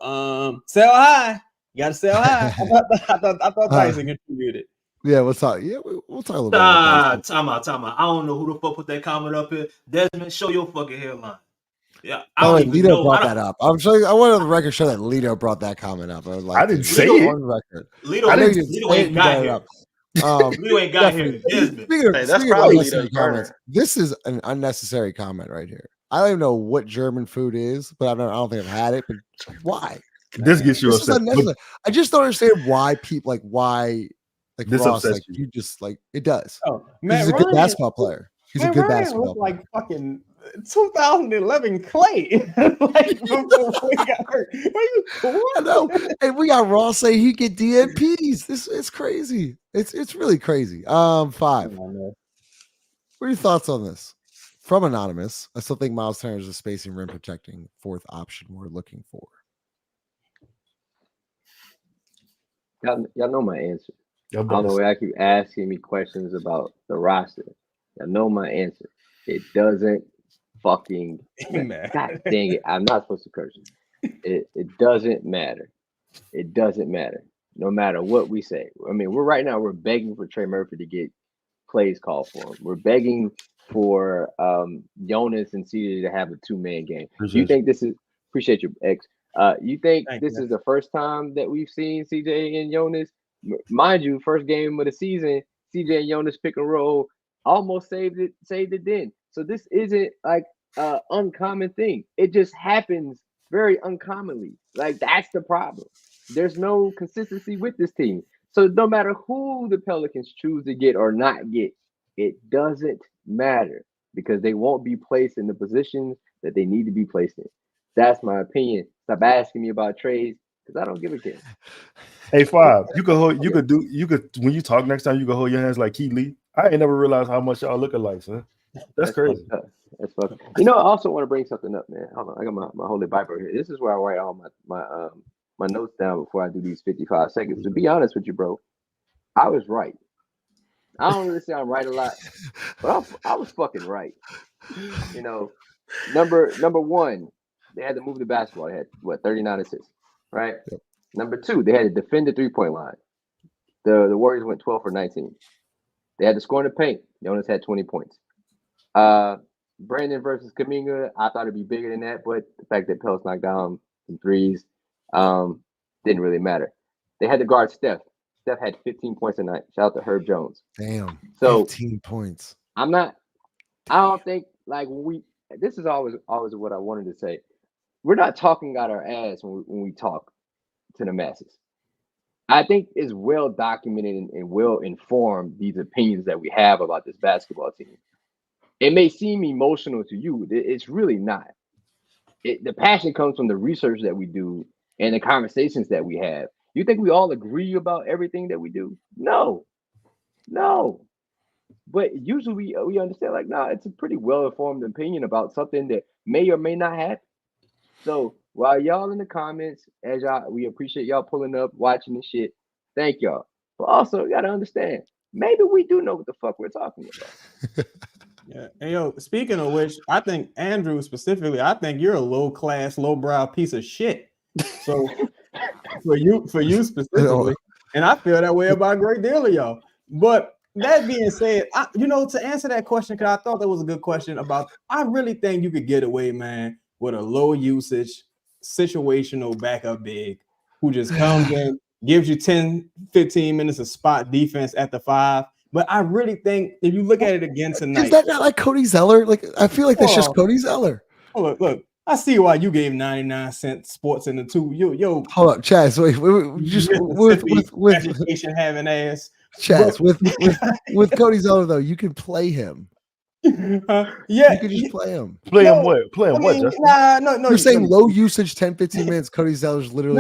Sell high, you gotta sell high. I thought Dyson contributed. Yeah, we'll talk. Yeah, we'll talk a little bit. Time out. I don't know who the fuck put that comment up here. Desmond, show your fucking headline. Yeah, Lito brought that up. I'm sure I wanted on the record show that Lito brought that comment up. I was like, I didn't say it on record. Lito ain't got here. Lito ain't got here. That's probably Lito's comments. This is an unnecessary comment right here. I don't even know what German food is, but I don't think I've had it. But why? This gets you upset. I just don't understand why people why this Ross, upsets you just it does. Oh, man, he's a good basketball player. He's a good basketball player. Like fucking 2011 Clay. Before he got hurt. I know. And we got Ross say he get DNPs. It's crazy. It's really crazy. 5. What are your thoughts on this? From Anonymous, I still think Miles Turner is a spacing rim protecting 4th option we're looking for. Y'all know my answer. I don't know why I keep asking me questions about the roster. Y'all know my answer. It doesn't fucking matter. God dang it. I'm not supposed to curse. It doesn't matter. It doesn't matter. No matter what we say. I mean, we're begging for Trey Murphy to get plays called for him. We're begging for Jonas and CJ to have a 2-man game. You think this is appreciate your ex? You think this is the first time that we've seen CJ and Jonas? Mind you, first game of the season, CJ and Jonas pick and roll almost saved it then. So this isn't like an uncommon thing. It just happens very uncommonly. Like that's the problem. There's no consistency with this team. So no matter who the Pelicans choose to get or not get, it doesn't matter because they won't be placed in the positions that they need to be placed in. That's my opinion. Stop asking me about trades because I don't give a damn. Hey, 5. You could when you talk next time, you can hold your hands like Keith Lee. I ain't never realized how much y'all look alike, son. That's crazy. That's fucking. I also want to bring something up, man. Hold on, I got my holy Bible here. This is where I write all my notes down before I do these 55 seconds. To be honest with you, bro, I was right. I don't really say I'm right a lot, but I was fucking right. Number one, they had to move the basketball. They had 39 assists. right? Yep. Number 2, they had to defend the 3-point line. The Warriors went 12 for 19. They had to score in the paint. Jonas had 20 points. Brandon versus Kuminga, I thought it'd be bigger than that, but the fact that Pels knocked down some threes didn't really matter. They had to guard Steph. Steph had 15 points tonight. Shout out to Herb Jones. Damn. So 15 points. I don't think like this is always what I wanted to say. We're not talking out our ass when we talk to the masses. I think it's well documented and well informed, these opinions that we have about this basketball team. It may seem emotional to you. It's really not. The passion comes from the research that we do and the conversations that we have. You think we all agree about everything that we do? No. But usually we understand, like, nah, it's a pretty well-informed opinion about something that may or may not happen. So while y'all in the comments, we appreciate y'all pulling up, watching this shit. Thank y'all. But also, you got to understand, maybe we do know what the fuck we're talking about. Yeah. And yo, speaking of which, I think Andrew specifically, I think you're a low-class, low-brow piece of shit. So for you specifically, and I feel that way about a great deal of y'all. But that being said, to answer that question, because I thought that was a good question I really think you could get away, man, with a low usage, situational backup big who just comes in, gives you 10, 15 minutes of spot defense at the 5. But I really think if you look at it again tonight, is that not like Cody Zeller? Like, I feel like that's just Cody Zeller. Look, I see why you gave 99-cent sports in the 2. Yo, hold up, Chaz. Wait, just with education having ass. Chaz, with Cody Zeller though, you can play him. Yeah, you can just play him. Play him what? Play him what? Justin? No. You're saying low usage, 10-15 minutes. Cody Zeller's literally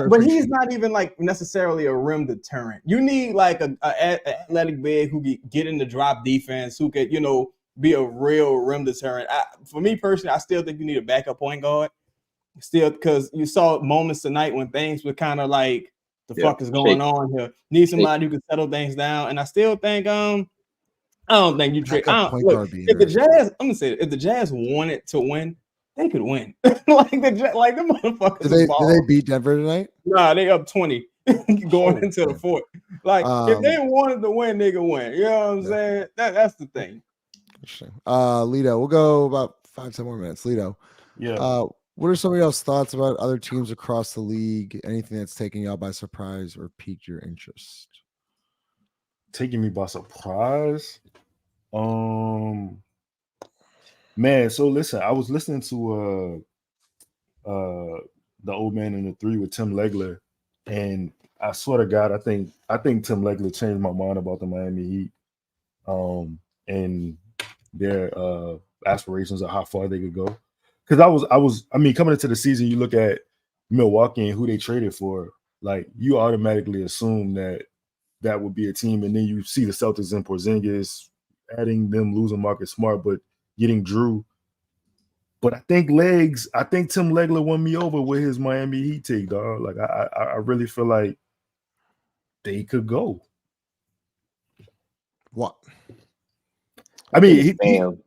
but he's not even like necessarily a rim deterrent. You need like a athletic big who can get in the drop defense, who could be a real rim deterrent. For me personally, I still think you need a backup point guard. Still, because you saw moments tonight when things were kind of like, the fuck is going on here? Need somebody who can settle things down. And I still think I don't think you trade. If the Jazz, I'm gonna say it, if the Jazz wanted to win, they could win. like the motherfuckers. Did they beat Denver tonight? Nah, they up 20 going into the fourth. Like if they wanted to win, they could win. You know what I'm saying? That's the thing. Lito, we'll go about 5-10 more minutes. Lito, what are some of y'all's thoughts about other teams across the league? Anything that's taking y'all by surprise or piqued your interest? Taking me by surprise? Man, so listen, I was listening to the Old Man in the 3 with Tim Legler, and I swear to God, I think Tim Legler changed my mind about the Miami Heat, and their aspirations of how far they could go. Because I mean, coming into the season, you look at Milwaukee and who they traded for, like you automatically assume that would be a team, and then you see the Celtics and Porzingis, adding them, losing Marcus Smart, but getting Drew. But I think Tim Legler won me over with his Miami Heat take, dog. Like I really feel like they could go. What? I mean, Bam.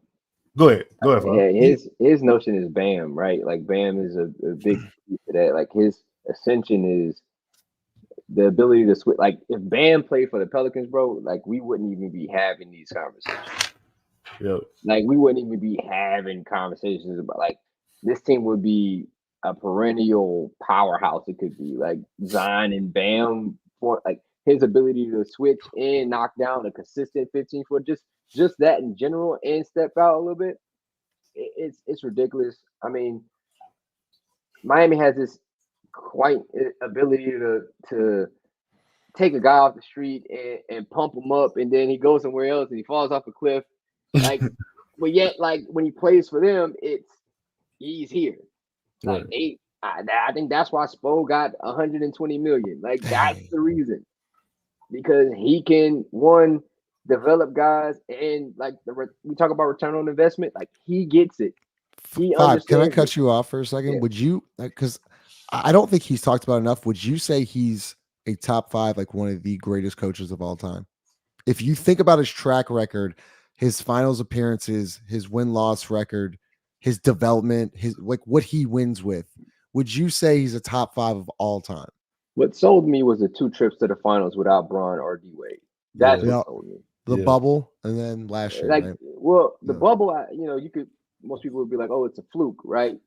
Go ahead. Yeah, his notion is Bam, right? Like Bam is a big piece of that. Like his ascension is the ability to switch. Like if Bam played for the Pelicans, bro, like we wouldn't even be having these conversations. Yep. Like we wouldn't even be having conversations about like this team would be a perennial powerhouse. It could be like Zion and Bam, for like his ability to switch and knock down a consistent 15-foot, just that in general, and step out a little bit. It's ridiculous. I mean, Miami has this quite ability to take a guy off the street and pump him up, and then he goes somewhere else and he falls off a cliff. Like, but yet, like when he plays for them, he's here. Like I think that's why Spo got 120 million. Like that's the reason, because he can develop guys, and like we talk about return on investment. Like he gets it. He understands. Can I cut you off for a second? Yeah. Would you, because I don't think he's talked about enough. Would you say he's a top 5, like one of the greatest coaches of all time? If you think about his track record, his finals appearances, his win-loss record, his development, his like what he wins with, would you say he's a top 5 of all time? What sold me was the 2 trips to the finals without Bron or D Wade. That's Yeah. what sold me. The bubble, and then last year, Like, right? well, the bubble, you could. Most people would be like, "Oh, it's a fluke," right?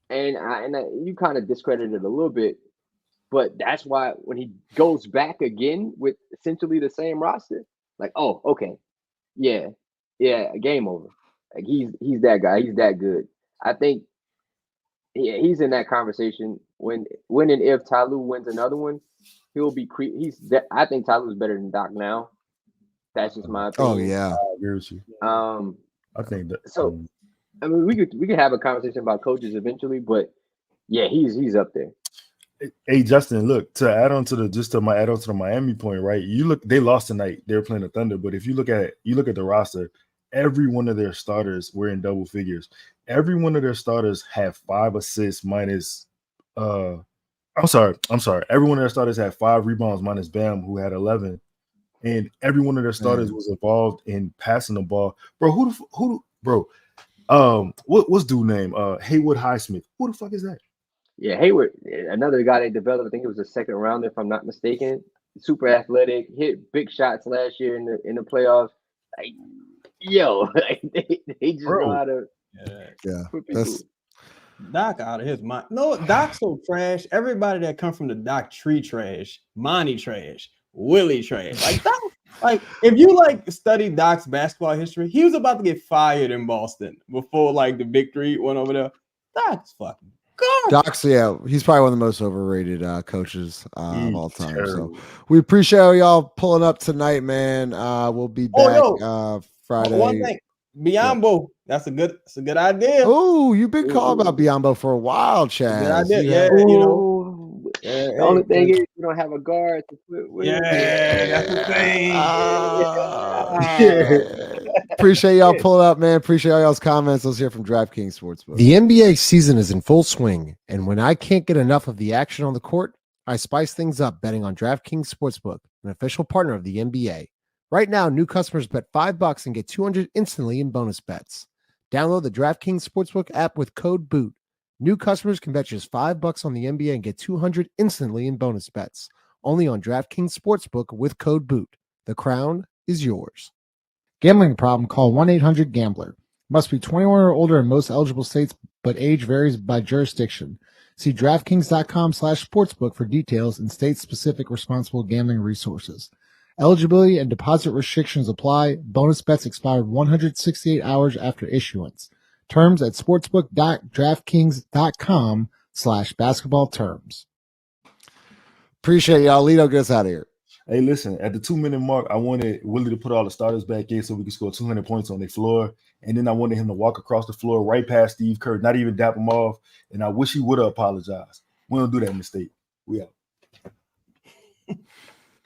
And you kind of discredited it a little bit, but that's why when he goes back again with essentially the same roster, like, oh, okay, yeah, game over. Like he's that guy. He's that good. I think he's in that conversation when and if Tyloo wins another one, he'll be I think Tyloo's better than Doc now. That's just my opinion. Oh yeah, I agree with you. I think that. So, I mean, we could have a conversation about coaches eventually, but yeah, he's up there. Hey Justin, look, to add on to the Miami point, right? They lost tonight. They were playing the Thunder, but if you look at the roster, every one of their starters were in double figures. Every one of their starters had 5 assists minus. I'm sorry. Every one of their starters had 5 rebounds minus Bam, who had 11, and every one of their starters was involved in passing the ball. Bro, what's dude name? Haywood Highsmith. Who the fuck is that? Yeah, Hayward, another guy they developed. I think it was a second rounder, if I'm not mistaken. Super athletic, hit big shots last year in the playoffs. Like, like they just know how to. That's Doc out of his mind. No, Doc's so trash. Everybody that come from the Doc tree trash, Monty trash, Willie trash. Like Doc, like if you study Doc's basketball history, he was about to get fired in Boston before the big 3 went over there. Doc's fucking garbage. Doc's, he's probably one of the most overrated coaches of all time. Terrible. So we appreciate y'all pulling up tonight, man. We'll be back Friday. One thing, Biombo, that's a good idea. Oh, you've been calling about Biombo for a while, Chad. Good idea. The only thing is you don't have a guard to put with. That's the thing. Appreciate y'all pulling up, man. Appreciate all y'all's comments. Let's hear from DraftKings Sportsbook. The NBA season is in full swing, and when I can't get enough of the action on the court, I spice things up betting on DraftKings Sportsbook, an official partner of the NBA. Right now, new customers bet $5 and get $200 instantly in bonus bets. Download the DraftKings Sportsbook app with code BOOT. New customers can bet just $5 on the NBA and get $200 instantly in bonus bets. Only on DraftKings Sportsbook with code BOOT. The crown is yours. Gambling problem? Call 1-800-GAMBLER. Must be 21 or older in most eligible states, but age varies by jurisdiction. See DraftKings.com/sportsbook for details and state-specific responsible gambling resources. Eligibility and deposit restrictions apply. Bonus bets expired 168 hours after issuance. Terms at sportsbook.draftkings.com/basketball terms. Appreciate y'all. Lito, get us out of here. Hey, listen, at the 2-minute mark, I wanted Willie to put all the starters back in so we could score 200 points on their floor. And then I wanted him to walk across the floor right past Steve Kerr, not even dap him off. And I wish he would have apologized. We don't do that mistake. We out.